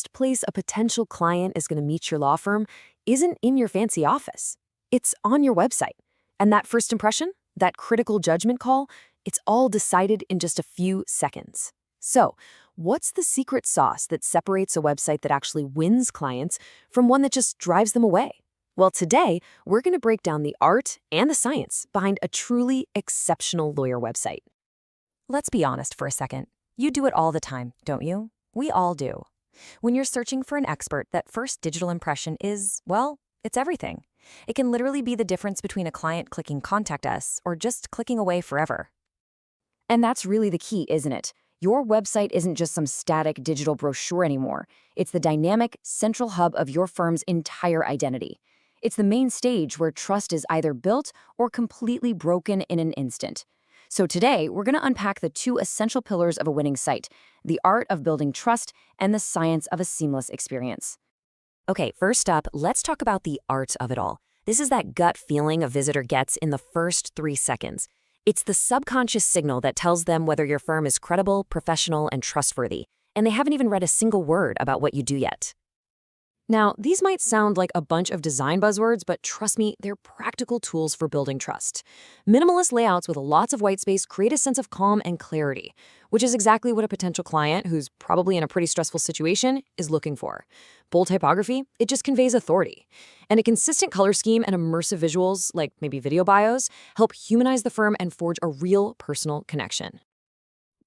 first place a potential client is going to meet your law firm isn't in your fancy office. It's on your website. And that first impression, that critical judgment call, it's all decided in just a few seconds. So, what's the secret sauce that separates a website that actually wins clients from one that just drives them away? Well, today, we're going to break down the art and the science behind a truly exceptional lawyer website. Let's be honest for a second. You do it all the time, don't you? We all do. When you're searching for an expert, that first digital impression is, well, it's everything. It can literally be the difference between a client clicking "Contact us" or just clicking away forever. And that's really the key, isn't it? Your website isn't just some static digital brochure anymore. It's the dynamic, central hub of your firm's entire identity. It's the main stage where trust is either built or completely broken in an instant. So today, we're going to unpack the two essential pillars of a winning site: the art of building trust and the science of a seamless experience. Okay, first up, let's talk about the art of it all. This is that gut feeling a visitor gets in the first 3 seconds. It's the subconscious signal that tells them whether your firm is credible, professional, and trustworthy, and they haven't even read a single word about what you do yet. Now, these might sound like a bunch of design buzzwords, but trust me, they're practical tools for building trust. Minimalist layouts with lots of white space create a sense of calm and clarity, which is exactly what a potential client who's probably in a pretty stressful situation is looking for. Bold typography, it just conveys authority. And a consistent color scheme and immersive visuals, like maybe video bios, help humanize the firm and forge a real personal connection.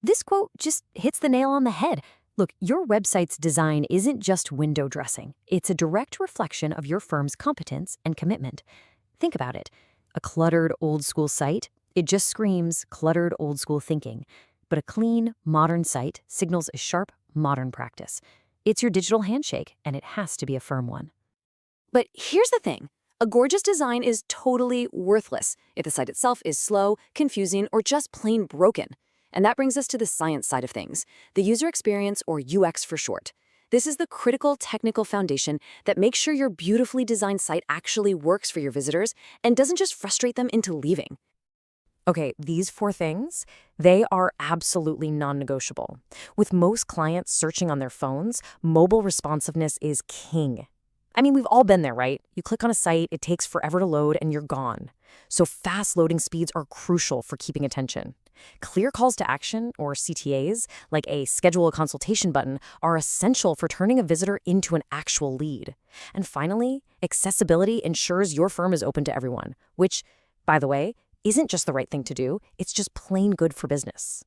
This quote just hits the nail on the head. Look, your website's design isn't just window dressing. It's a direct reflection of your firm's competence and commitment. Think about it. A cluttered, old-school site, it just screams cluttered, old-school thinking. But a clean, modern site signals a sharp, modern practice. It's your digital handshake, and it has to be a firm one. But here's the thing. A gorgeous design is totally worthless if the site itself is slow, confusing, or just plain broken. And that brings us to the science side of things, the user experience, or UX for short. This is the critical technical foundation that makes sure your beautifully designed site actually works for your visitors and doesn't just frustrate them into leaving. Okay, these 4 things, they are absolutely non-negotiable. With most clients searching on their phones, mobile responsiveness is king. I mean, we've all been there, right? You click on a site, it takes forever to load, and you're gone. So fast loading speeds are crucial for keeping attention. Clear calls to action, or CTAs, like a schedule a consultation button, are essential for turning a visitor into an actual lead. And finally, accessibility ensures your firm is open to everyone, which, by the way, isn't just the right thing to do, it's just plain good for business.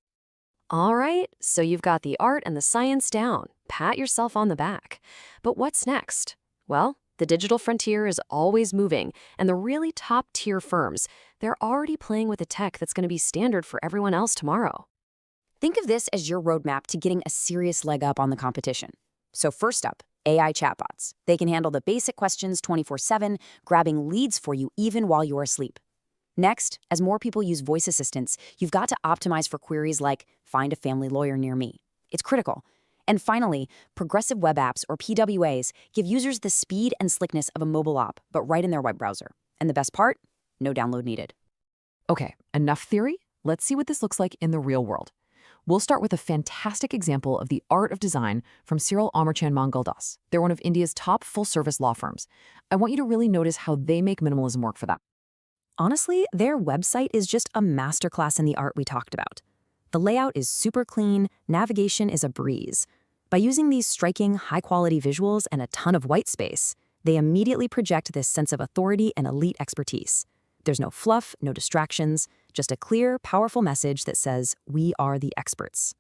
All right, so you've got the art and the science down. Pat yourself on the back. But what's next? Well, the digital frontier is always moving, and the really top-tier firms, they're already playing with the tech that's going to be standard for everyone else tomorrow. Think of this as your roadmap to getting a serious leg up on the competition. So first up, AI chatbots. They can handle the basic questions 24/7, grabbing leads for you even while you're asleep. Next, as more people use voice assistants, you've got to optimize for queries like "find a family lawyer near me." It's critical. And finally, progressive web apps, or PWAs, give users the speed and slickness of a mobile app, but right in their web browser. And the best part? No download needed. Okay, enough theory. Let's see what this looks like in the real world. We'll start with a fantastic example of the art of design from Cyril Amarchand Mangaldas. They're one of India's top full-service law firms. I want you to really notice how they make minimalism work for them. Honestly, their website is just a masterclass in the art we talked about. The layout is super clean, navigation is a breeze. By using these striking, high-quality visuals and a ton of white space, they immediately project this sense of authority and elite expertise. There's no fluff, no distractions, just a clear, powerful message that says, "We are the experts."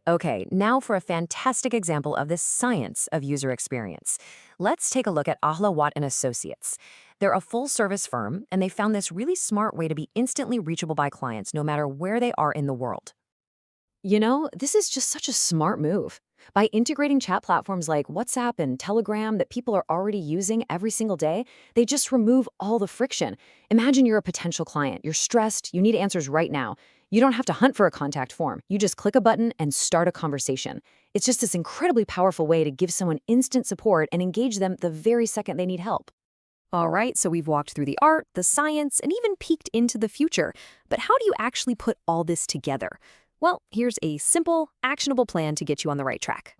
Okay, now for a fantastic example of the science of user experience. Let's take a look at Ahla Watt & Associates. They're a full-service firm, and they found this really smart way to be instantly reachable by clients no matter where they are in the world. You know, this is just such a smart move. By integrating chat platforms like WhatsApp and Telegram that people are already using every single day, they just remove all the friction. Imagine you're a potential client. You're stressed. You need answers right now. You don't have to hunt for a contact form. You just click a button and start a conversation. It's just this incredibly powerful way to give someone instant support and engage them the very second they need help. All right, so we've walked through the art, the science, and even peeked into the future. But how do you actually put all this together? Well, here's a simple, actionable plan to get you on the right track.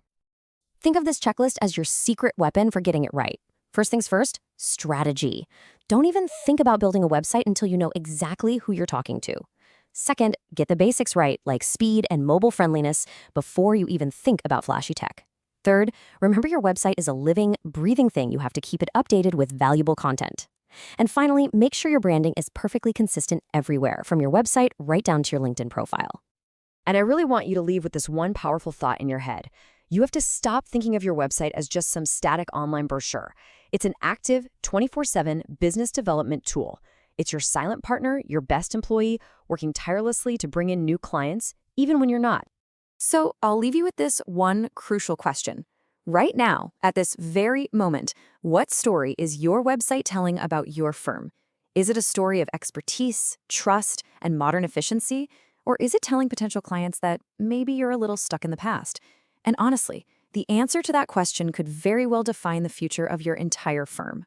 Think of this checklist as your secret weapon for getting it right. First things first, strategy. Don't even think about building a website until you know exactly who you're talking to. Second, get the basics right, like speed and mobile friendliness, before you even think about flashy tech. Third, remember your website is a living, breathing thing. You have to keep it updated with valuable content. And finally, make sure your branding is perfectly consistent everywhere, from your website right down to your LinkedIn profile. And I really want you to leave with this one powerful thought in your head. You have to stop thinking of your website as just some static online brochure. It's an active, 24/7 business development tool. It's your silent partner, your best employee, working tirelessly to bring in new clients, even when you're not. So I'll leave you with this one crucial question. Right now, at this very moment, what story is your website telling about your firm? Is it a story of expertise, trust, and modern efficiency? Or is it telling potential clients that maybe you're a little stuck in the past? And honestly, the answer to that question could very well define the future of your entire firm.